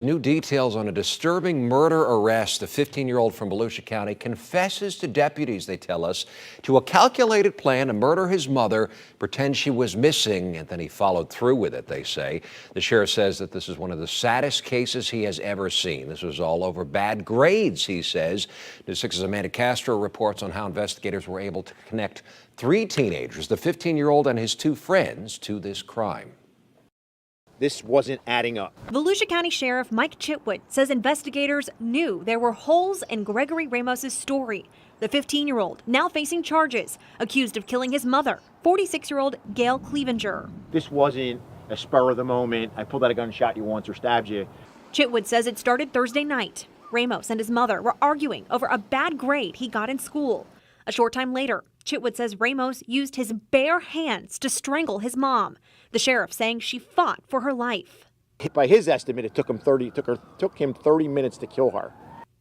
New details on a disturbing murder arrest. A 15-year-old from Volusia County confesses to deputies, they tell us, to a calculated plan to murder his mother, pretend she was missing, and then he followed through with it, they say. The sheriff says that this is one of the saddest cases he has ever seen. This was all over bad grades, he says. News 6's Amanda Castro reports on how investigators were able to connect 3 teenagers, the 15-year-old and his 2 friends, to this crime. This wasn't adding up. Volusia County Sheriff Mike Chitwood says investigators knew there were holes in Gregory Ramos's story. The 15-year-old now facing charges, accused of killing his mother, 46-year-old Gail Cleavenger. This wasn't a spur of the moment, I pulled out a gun, shot you once, or stabbed you. Chitwood says it started Thursday night. Ramos and his mother were arguing over a bad grade he got in school. A short time later, Chitwood says Ramos used his bare hands to strangle his mom. The sheriff saying she fought for her life. By his estimate, it took him 30 minutes to kill her.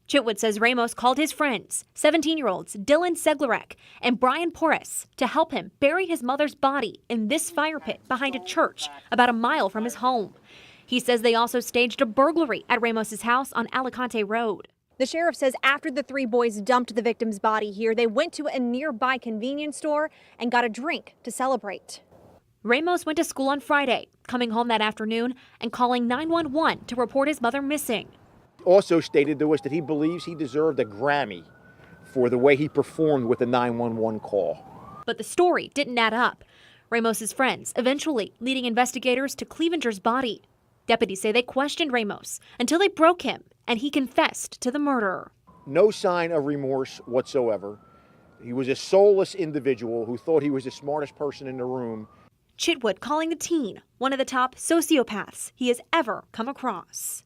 Chitwood says Ramos called his friends, 17-year-olds Dylan Ceglarek and Brian Porras, to help him bury his mother's body in this fire pit behind a church about a mile from his home. He says they also staged a burglary at Ramos's house on Alicante Road. The sheriff says after the 3 boys dumped the victim's body here, they went to a nearby convenience store and got a drink to celebrate. Ramos went to school on Friday, coming home that afternoon and calling 911 to report his mother missing. Also stated to us that he believes he deserved a Grammy for the way he performed with the 911 call. But the story didn't add up. Ramos's friends eventually leading investigators to Cleavenger's body. Deputies say they questioned Ramos until they broke him and he confessed to the murder. No sign of remorse whatsoever. He was a soulless individual who thought he was the smartest person in the room. Chitwood calling the teen one of the top sociopaths he has ever come across.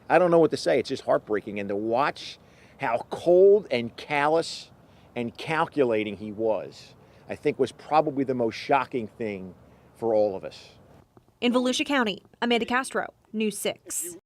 I don't know what to say. It's just heartbreaking. And to watch how cold and callous and calculating he was, I think was probably the most shocking thing for all of us. In Volusia County, Amanda Castro, News 6.